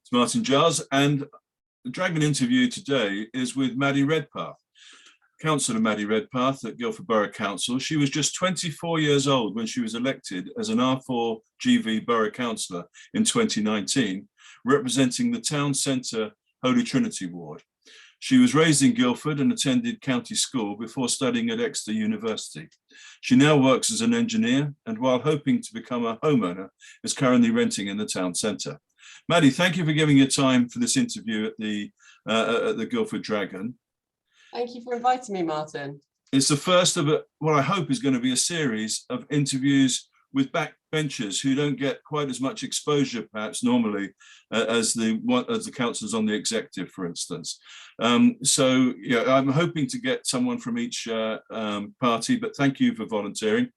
It's Martin Giles, and the Dragon interview today is with Maddy Redpath, Councillor Maddy Redpath at Guildford Borough Council. She was just 24 years old when she was elected as an R4 GV Borough Councillor in 2019, representing the town centre Holy Trinity ward. She was raised in Guildford and attended county school before studying at Exeter University. She now works as an engineer and, while hoping to become a homeowner, is currently renting in the town centre. Maddy, thank you for giving your time for this interview at the Guildford Dragon. Thank you for inviting me, Martin. It's the first of what I hope is going to be a series of interviews with backbenchers who don't get quite as much exposure, perhaps normally, as the councillors on the executive, for instance. So yeah, I'm hoping to get someone from each party, but thank you for volunteering.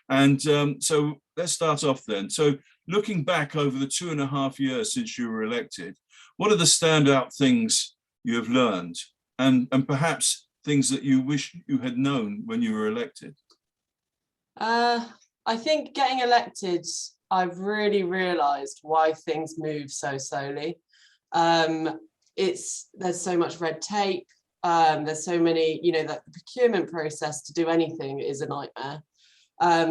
And so let's start off then. So looking back over the 2.5 years since you were elected, what are the standout things you have learned, and perhaps things that you wish you had known when you were elected? I think getting elected, I've really realised why things move so slowly. There's so much red tape. There's so many, the procurement process to do anything is a nightmare.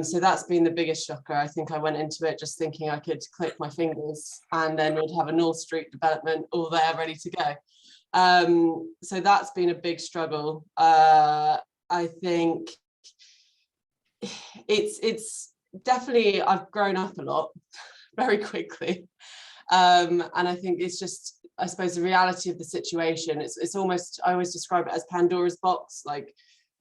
So that's been the biggest shocker. I think I went into it just thinking I could click my fingers and then we'd have a North Street development all there ready to go. So that's been a big struggle. I think it's definitely, I've grown up a lot very quickly. And I think it's just, I suppose, the reality of the situation. It's almost, I always describe it as Pandora's box. Like,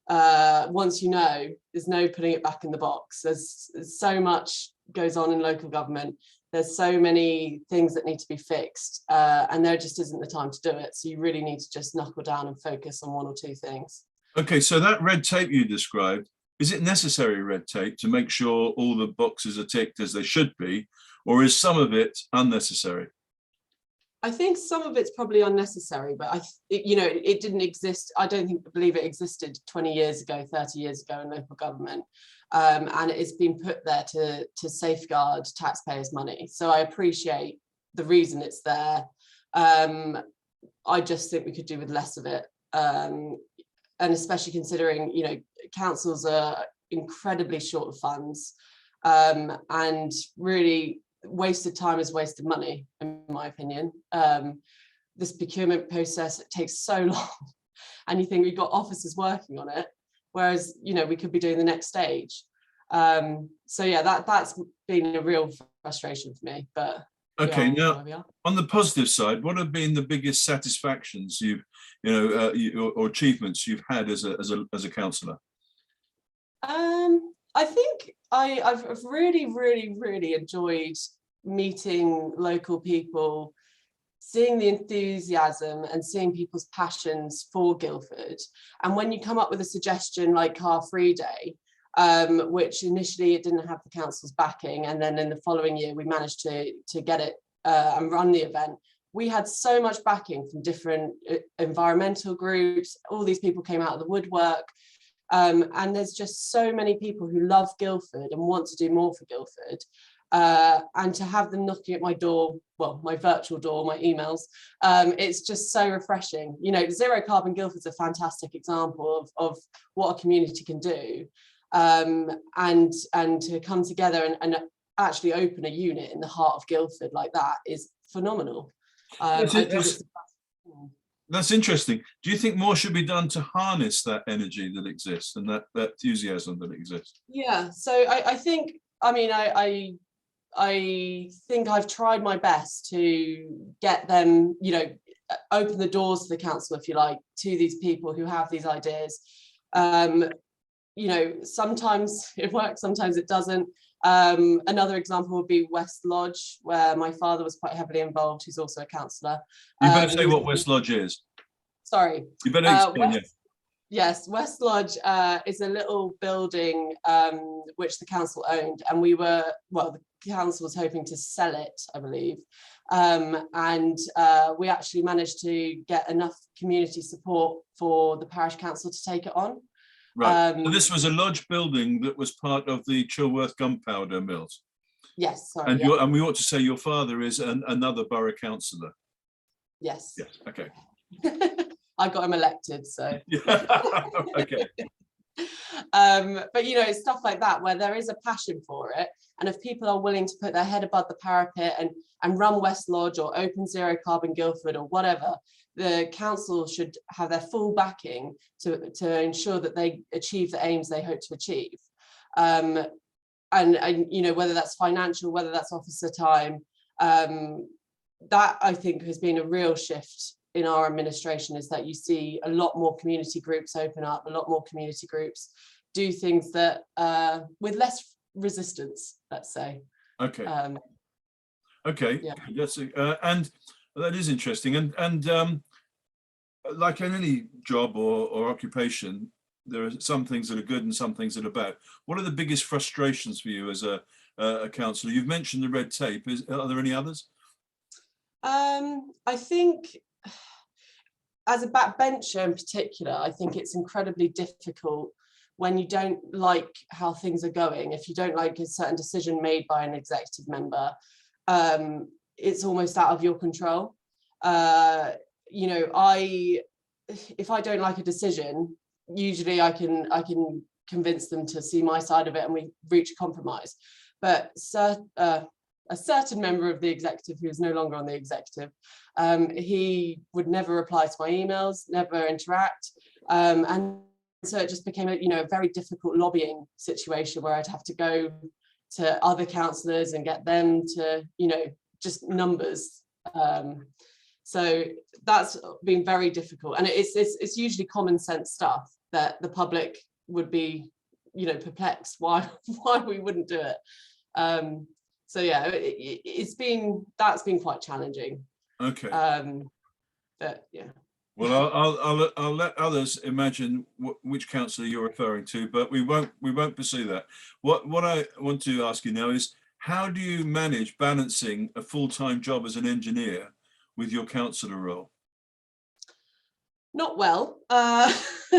once you know, there's no putting it back in the box. There's so much goes on in local government. There's so many things that need to be fixed, and there just isn't the time to do it. So you really need to just knuckle down and focus on one or two things. Okay, so that red tape you described, is it necessary red tape to make sure all the boxes are ticked as they should be, or is some of it unnecessary? I think some of it's probably unnecessary, but it didn't exist. I don't believe it existed 20 years ago, 30 years ago in local government. And it's been put there to safeguard taxpayers' money. So I appreciate the reason it's there. I just think we could do with less of it. And especially considering, councils are incredibly short of funds, and really wasted time is wasted money, in my opinion. This procurement process, it takes so long, and you think we've got officers working on it, whereas we could be doing the next stage. So yeah, that's been a real frustration for me. But okay, yeah, now on the positive side, what have been the biggest satisfactions or achievements you've had as a councillor? I think I've really enjoyed meeting local people, seeing the enthusiasm and seeing people's passions for Guildford. And when you come up with a suggestion like Car Free Day, which initially it didn't have the council's backing, and then in the following year we managed to get it and run the event, we had so much backing from different environmental groups. All these people came out of the woodwork. And there's just so many people who love Guildford and want to do more for Guildford. And to have them knocking at my door, well, my virtual door, my emails, it's just so refreshing. Zero Carbon Guildford's a fantastic example of what a community can do. And to come together and actually open a unit in the heart of Guildford like that is phenomenal. That's interesting. Do you think more should be done to harness that energy that exists and that enthusiasm that exists? Yeah, so I think I've tried my best to get them, open the doors to the council, if you like, to these people who have these ideas. Sometimes it works, sometimes it doesn't. Another example would be West Lodge, where my father was quite heavily involved, who's also a councillor. You better say what West Lodge is. Sorry. You better explain, Yes, West Lodge is a little building which the council owned, and the council was hoping to sell it, I believe. And we actually managed to get enough community support for the parish council to take it on. Right. So this was a lodge building that was part of the Chilworth gunpowder mills. Yes, sorry. And, and we ought to say your father is another borough councillor. Yes. Yes. Okay. I got him elected, so. Okay. But you know, it's stuff like that where there is a passion for it, and if people are willing to put their head above the parapet and run West Lodge or open zero carbon Guildford or whatever, the council should have their full backing to ensure that they achieve the aims they hope to achieve. And you know, whether that's financial, whether that's officer time, that I think has been a real shift in our administration, is that you see a lot more community groups open up, a lot more community groups do things that with less resistance, let's say. Okay. Yeah. That's and that is interesting. And like in any job or occupation, there are some things that are good and some things that are bad. What are the biggest frustrations for you as a councillor? You've mentioned the red tape. Are there any others? I think as a backbencher in particular, I think it's incredibly difficult when you don't like how things are going. If you don't like a certain decision made by an executive member, it's almost out of your control. You know, if I don't like a decision, usually I can convince them to see my side of it and we reach a compromise. But a certain member of the executive who is no longer on the executive, he would never reply to my emails, never interact, and so it just became a very difficult lobbying situation where I'd have to go to other councillors and get them to just numbers. So that's been very difficult, and it's usually common sense stuff that the public would be perplexed why we wouldn't do it. So yeah, that's been quite challenging. Okay. But yeah. Well, I'll let others imagine which councillor you're referring to, but we won't pursue that. What I want to ask you now is, how do you manage balancing a full-time job as an engineer with your councillor role? Not well. When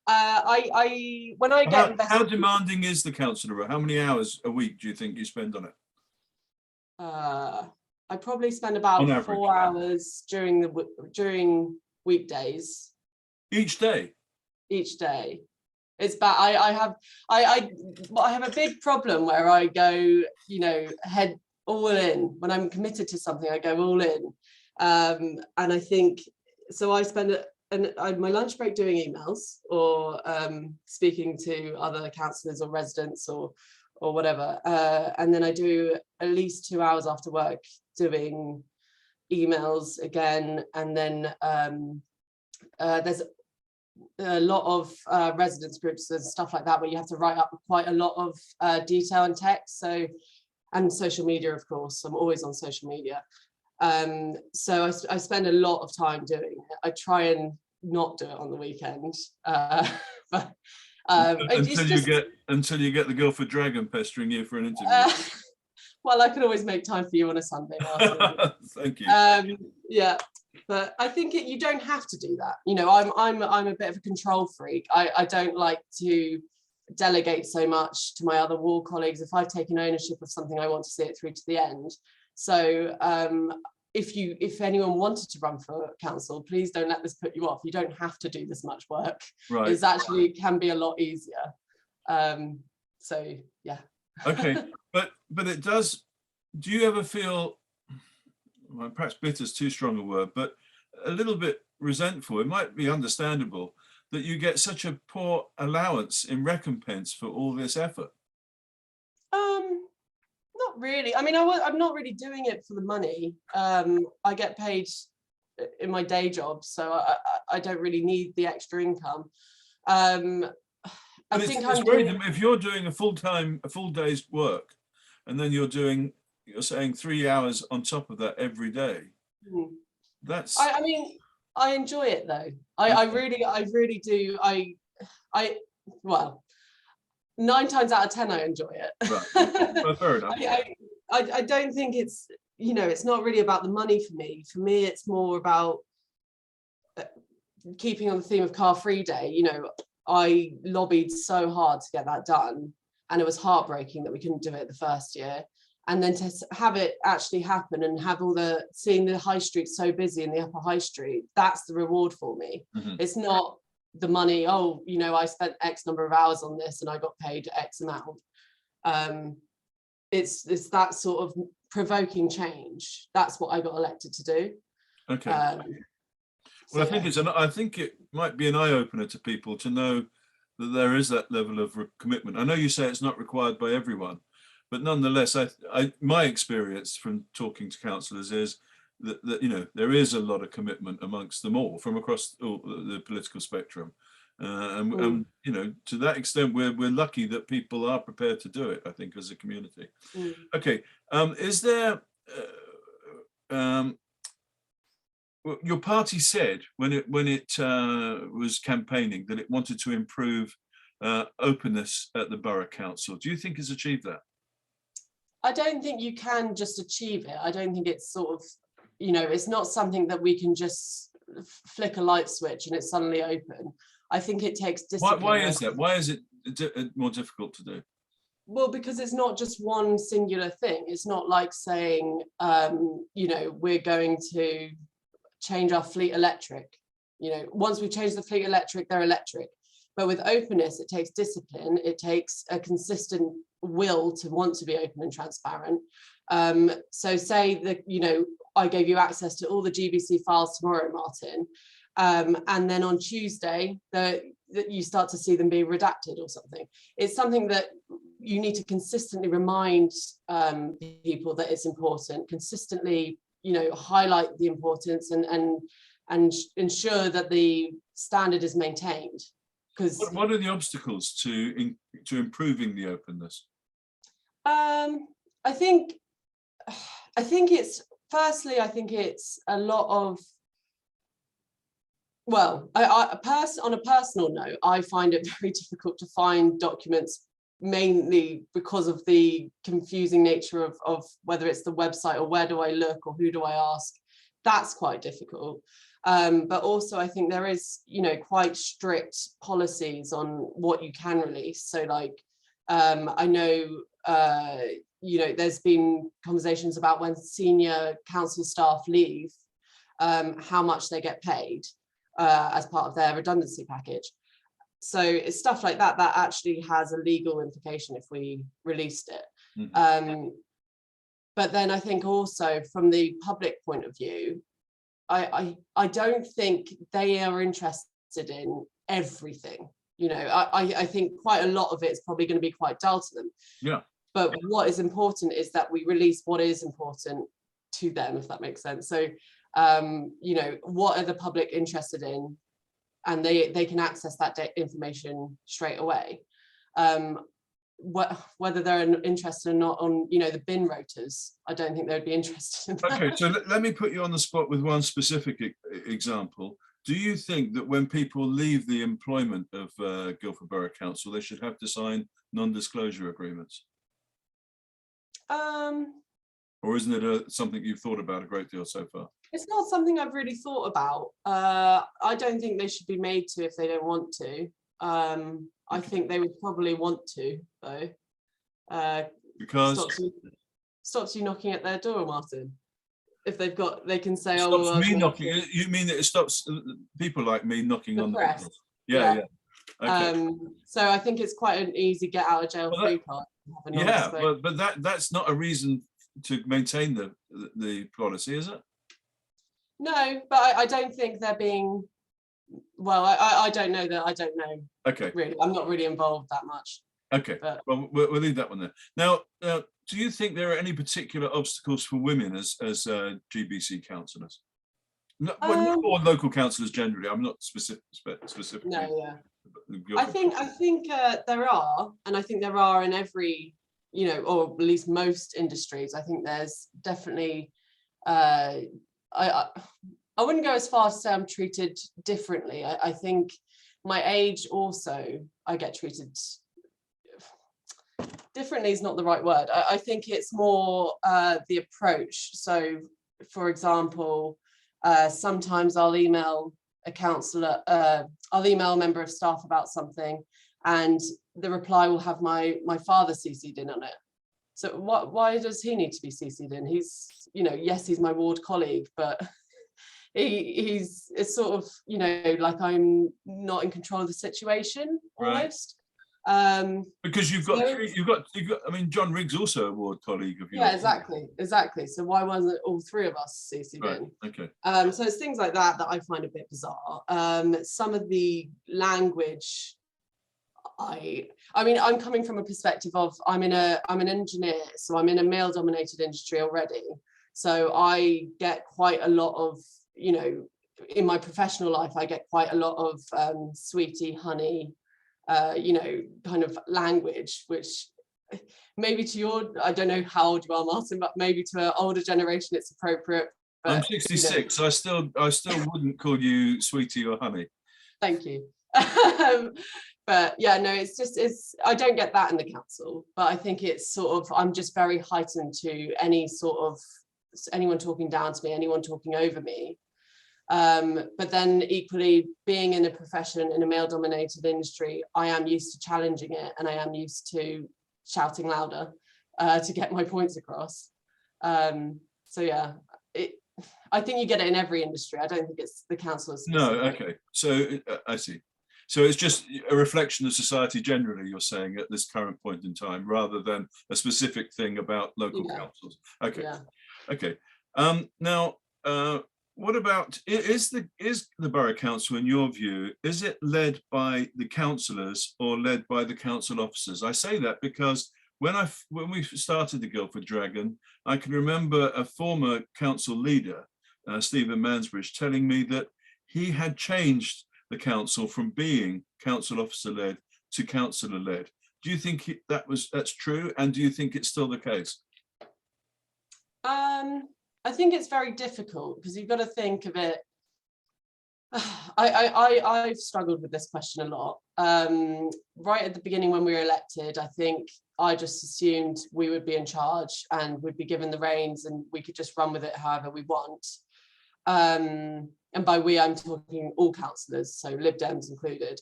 I get invested. How demanding is the councillor role? How many hours a week do you think you spend on it? I probably spend about 4 hours during weekdays. Each day? Each day. It's bad. I have a big problem where I go, head all in. When I'm committed to something, I go all in. And I think, so I spend my lunch break doing emails or speaking to other councillors or residents or whatever. And then I do at least 2 hours after work doing emails again. And then there's a lot of residence groups and stuff like that where you have to write up quite a lot of detail and text. So, and social media, of course, I'm always on social media. So I spend a lot of time doing it. I try and not do it on the weekend, but until you get the Guildford Dragon pestering you for an interview. Well, I could always make time for you on a Sunday. Thank you. Yeah, but I think you don't have to do that. I'm a bit of a control freak. I don't like to delegate so much to my other ward colleagues. If I've taken ownership of something, I want to see it through to the end. So if anyone wanted to run for council, please don't let this put you off. You don't have to do this much work. Right. It's actually can be a lot easier. So yeah. Okay, but it does. Do you ever feel, well, perhaps bitter is too strong a word, but a little bit resentful? It might be understandable that you get such a poor allowance in recompense for all this effort. Not really. I mean, I'm not really doing it for the money. I get paid in my day job, so I don't really need the extra income. I think if you're doing a full day's work, and then you're saying 3 hours on top of that every day. That's. I mean, I enjoy it though. I really do. Well, 9 times out of 10, I enjoy it. Right. Well, fair enough. I don't think it's it's not really about the money for me. For me, it's more about keeping on the theme of Car Free Day. I lobbied so hard to get that done, and it was heartbreaking that we couldn't do it the first year. And then to have it actually happen and have seeing the high street so busy in the upper high street, that's the reward for me. It's not the money, oh, you know, I spent X number of hours on this and I got paid X amount. It's that sort of provoking change. That's what I got elected to do. Okay. So, Well, I think it might be an eye-opener to people to know that there is that level of commitment. I know you say it's not required by everyone, but nonetheless, my experience from talking to councillors is that you know, there is a lot of commitment amongst them all from across all the political spectrum, and you know, to that extent, we're lucky that people are prepared to do it, I think, as a community. Okay, is there well, your party said when it was campaigning that it wanted to improve openness at the borough council. Do you think it's achieved that? I don't think you can just achieve it. I don't think it's sort of, you know, it's not something that we can just flick a light switch and it's suddenly open. I think it takes discipline. Why is that? Why is it more difficult to do? Well, because it's not just one singular thing. It's not like saying, you know, we're going to change our fleet electric. You know, once we've changed the fleet electric, they're electric. But with openness, it takes discipline. It takes a consistent will to want to be open and transparent. So say that, you know, I gave you access to all the GBC files tomorrow, Martin, and then on Tuesday that you start to see them being redacted or something. It's something that you need to consistently remind people that it's important, consistently, you know, highlight the importance and ensure that the standard is maintained. Because what are the obstacles to improving the openness? I think it's, firstly, I think it's a lot of, well, on a personal note, I find it very difficult to find documents, mainly because of the confusing nature of whether it's the website or where do I look or who do I ask. That's quite difficult. But also I think there is, you know, quite strict policies on what you can release. So like, I know, you know, there's been conversations about when senior council staff leave, how much they get paid as part of their redundancy package. So it's stuff like that that actually has a legal implication if we released it. But then I think also from the public point of view, I don't think they are interested in everything. You know, I think quite a lot of it is probably going to be quite dull to them. Yeah. But what is important is that we release what is important to them, if that makes sense. So, you know, what are the public interested in? And they can access that information straight away. Whether they're interested or not on, you know, the bin rotors, I don't think they'd be interested in that. Okay, so let me put you on the spot with one specific example. Do you think that when people leave the employment of Guildford Borough Council, they should have to sign non-disclosure agreements? Or isn't it something you've thought about a great deal so far? It's not something I've really thought about. I don't think they should be made to if they don't want to. I think they would probably want to, though. Because stops you knocking at their door, Martin. If they've got, they can say, it "Oh, stops well, me knocking." You mean that it stops people like me knocking on the press. doors? Yeah. Okay. So I think it's quite an easy get out of jail free card. Yeah, but that's not a reason to maintain the policy, is it? No, but I don't think they're being, well, I don't know that, I don't know. Okay. Really, I'm not really involved that much. Okay, but well, we'll leave that one there. Now, do you think there are any particular obstacles for women as GBC councillors? Not or local councillors generally. I'm not specifically. No, yeah. I think there are, and I think there are in every, you know, or at least most industries. I think there's definitely, I wouldn't go as far as to say I'm treated differently. I think my age also, I get treated differently is not the right word. I think it's more the approach. So, for example, sometimes I'll email a councillor, I'll email a member of staff about something, and the reply will have my father CC'd in on it. So why does he need to be CC'd in? He's, yes, he's my ward colleague, but it's sort of, like I'm not in control of the situation almost. Because you've got I mean, John Riggs also a ward colleague of yours. Yeah, exactly. So why wasn't all three of us CC'd in? Okay. So it's things like that I find a bit bizarre. Some of the language, I mean, I'm coming from a perspective of I'm an engineer, so I'm in a male-dominated industry already. So I get quite a lot of, in my professional life, I get quite a lot of sweetie, honey, kind of language, which maybe to your, I don't know how old you are, Martin, but maybe to an older generation it's appropriate. But, I'm 66, so I still wouldn't call you sweetie or honey. Thank you. But yeah, no, I don't get that in the council, but I think it's sort of, I'm just very heightened to anyone talking down to me, anyone talking over me. But then equally, being in a profession in a male-dominated industry, I am used to challenging it, and I am used to shouting louder to get my points across. So yeah, I think you get it in every industry. I don't think it's the council. No, okay. So I see. So it's just a reflection of society generally, you're saying, at this current point in time, rather than a specific thing about local councils. Okay. Yeah. Okay. Now, what about, is the borough council, in your view, is it led by the councillors or led by the council officers? I say that because when we started the Guildford Dragon, I can remember a former council leader, Stephen Mansbridge, telling me that he had changed the council from being council officer led to councillor led. Do you think that's true, and do you think it's still the case? I think it's very difficult because you've got to think of it. I've struggled with this question a lot. Right at the beginning when we were elected, I think I just assumed we would be in charge and we'd be given the reins and we could just run with it however we want. And by we, I'm talking all councillors, so Lib Dems included.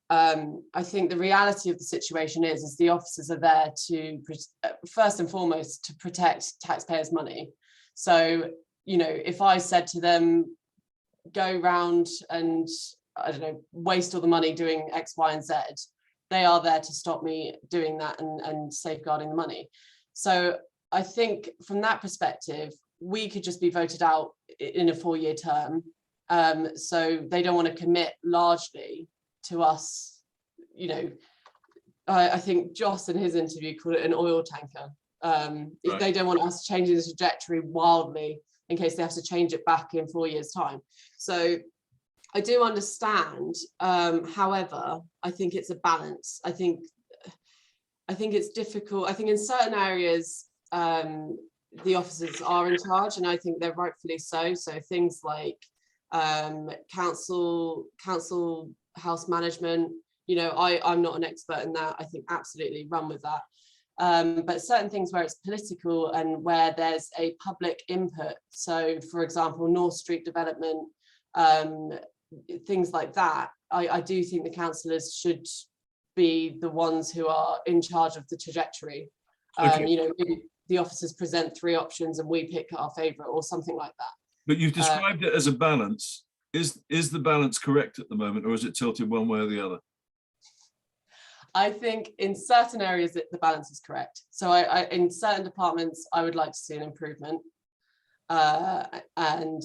I think the reality of the situation is the officers are there to, first and foremost, to protect taxpayers' money. So, if I said to them, go round and, I don't know, waste all the money doing X, Y, and Z, they are there to stop me doing that and safeguarding the money. So I think from that perspective, we could just be voted out in a 4-year term. So they don't want to commit largely to us. I think Joss in his interview called it an oil tanker. Right. They don't want us changing the trajectory wildly in case they have to change it back in 4 years' time. So I do understand. However, I think it's a balance. I think it's difficult. I think in certain areas, the officers are in charge, and I think they're rightfully so. So things like council house management, I'm not an expert in that. I think absolutely run with that. But certain things where it's political and where there's a public input, so for example North Street development, things like that, I do think the councillors should be the ones who are in charge of the trajectory. Okay. Maybe the officers present 3 options and we pick our favourite or something like that. But you've described it as a balance. Is the balance correct at the moment, or is it tilted one way or the other? I think in certain areas the balance is correct. So in certain departments, I would like to see an improvement. And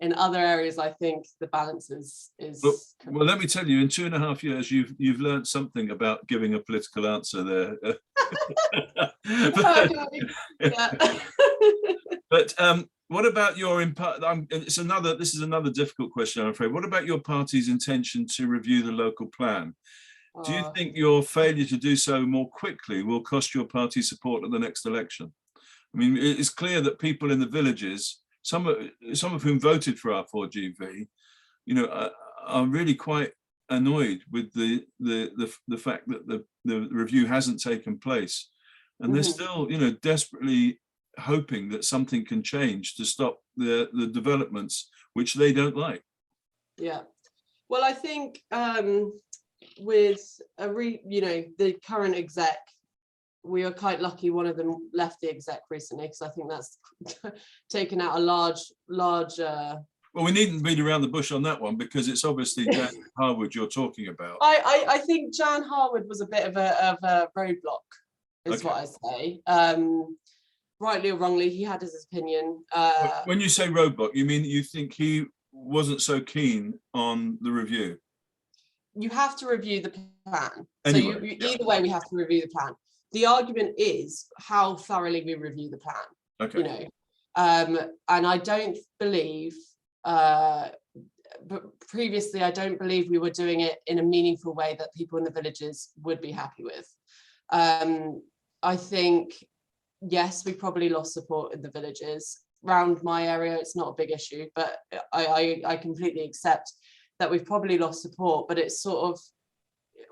in other areas, I think the balance is well, let me tell you, in 2.5 years, you've learned something about giving a political answer there. But what about your this is another difficult question, I'm afraid. What about your party's intention to review the local plan? Do you think your failure to do so more quickly will cost your party support at the next election? I mean, it's clear that people in the villages, some of whom voted for R4GV, are really quite annoyed with the fact that the review hasn't taken place, and they're still, desperately hoping that something can change to stop the developments which they don't like. Yeah, well, I think with the current exec, we are quite lucky one of them left the exec recently, because I think that's taken out a large Well, we needn't beat around the bush on that one, because it's obviously Dan Harwood you're talking about. I think Jan Harwood was a bit of a roadblock, is Okay. what I say. Rightly or wrongly, he had his opinion. When you say roadblock, you mean you think he wasn't so keen on the review? You have to review the plan. Anyway, So either way, we have to review the plan. The argument is how thoroughly we review the plan. Okay. You know, and I don't believe, but previously, I don't believe we were doing it in a meaningful way that people in the villages would be happy with. I think, yes, we probably lost support in the villages. Around my area, it's not a big issue, but I completely accept that we've probably lost support, but it's sort of,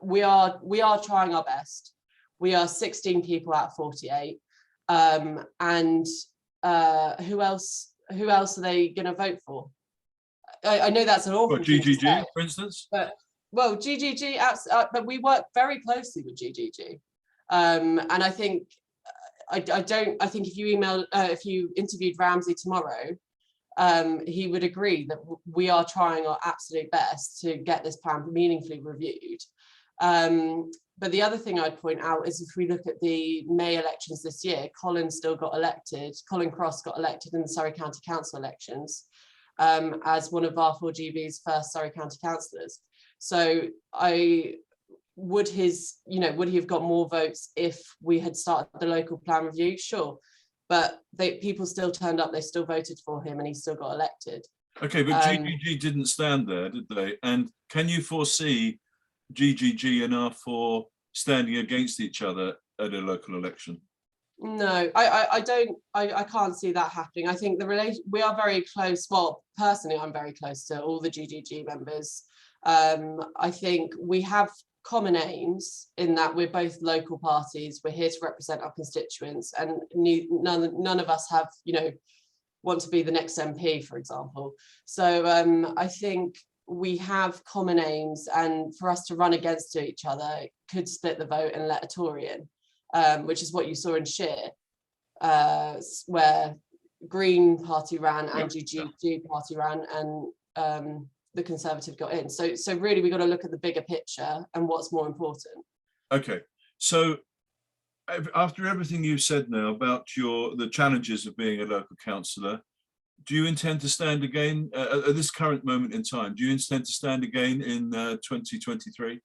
we are trying our best. We are 16 people out of 48. And who else are they going to vote for? I know that's an awful thing to GGG, say, for instance? but well, GGG, but we work very closely with GGG. And I think, I think if you interviewed Ramsey tomorrow, he would agree that we are trying our absolute best to get this plan meaningfully reviewed. But the other thing I'd point out is, if we look at the May elections this year, Colin Cross got elected in the Surrey County Council elections as one of R4GB's first Surrey County councillors. So would he have got more votes if we had started the local plan review? Sure. But people still turned up, they still voted for him, and he still got elected. Okay, but GGG didn't stand there, did they? And can you foresee GGG and R4 standing against each other at a local election? No, I don't. I can't see that happening. I think we are very close. Well, personally, I'm very close to all the GGG members. I think we have common aims in that we're both local parties. We're here to represent our constituents, and none of us have, want to be the next MP, for example. So I think we have common aims, and for us to run against each other could split the vote and let a Tory in, which is what you saw in Shear, where Green Party ran and GGG Party ran, and the Conservative got in. So really, we've got to look at the bigger picture and what's more important. Okay, so after everything you've said now about the challenges of being a local councillor, do you intend to stand again at this current moment in time? Do you intend to stand again in 2023?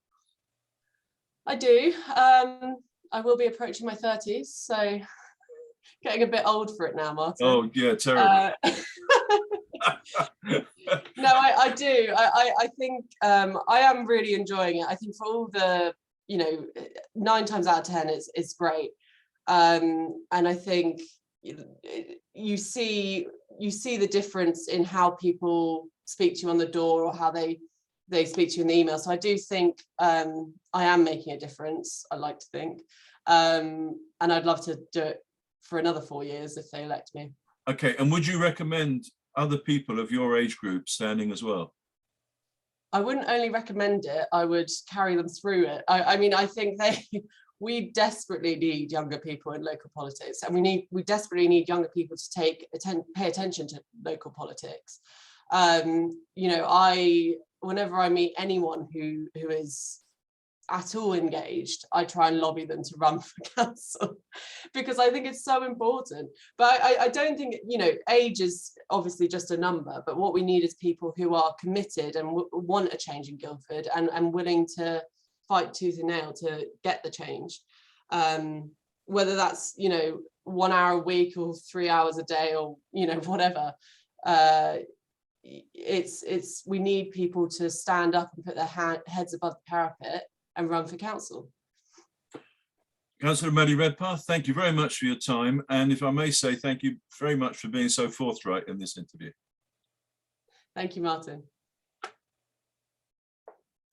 I do. I will be approaching my 30s, so getting a bit old for it now, Martin. Oh yeah, terrible. No, I do. I think I am really enjoying it. I think for all the, 9 times out of 10, it's great. And I think you see the difference in how people speak to you on the door, or how they speak to you in the email. So I do think I am making a difference, I like to think. And I'd love to do it for another 4 years if they elect me. Okay, and would you recommend other people of your age group standing as well? I wouldn't only recommend it, I would carry them through it. I mean, I think we desperately need younger people in local politics, and we desperately need younger people to pay attention to local politics. Whenever I meet anyone who is at all engaged, I try and lobby them to run for council, because I think it's so important. But I don't think, age is obviously just a number, but what we need is people who are committed and want a change in Guildford, and willing to fight tooth and nail to get the change. Whether that's, 1 hour a week or 3 hours a day, or, whatever. We need people to stand up and put their heads above the parapet and run for council. Councillor Maddy Redpath, thank you very much for your time. And if I may say, thank you very much for being so forthright in this interview. Thank you, Martin.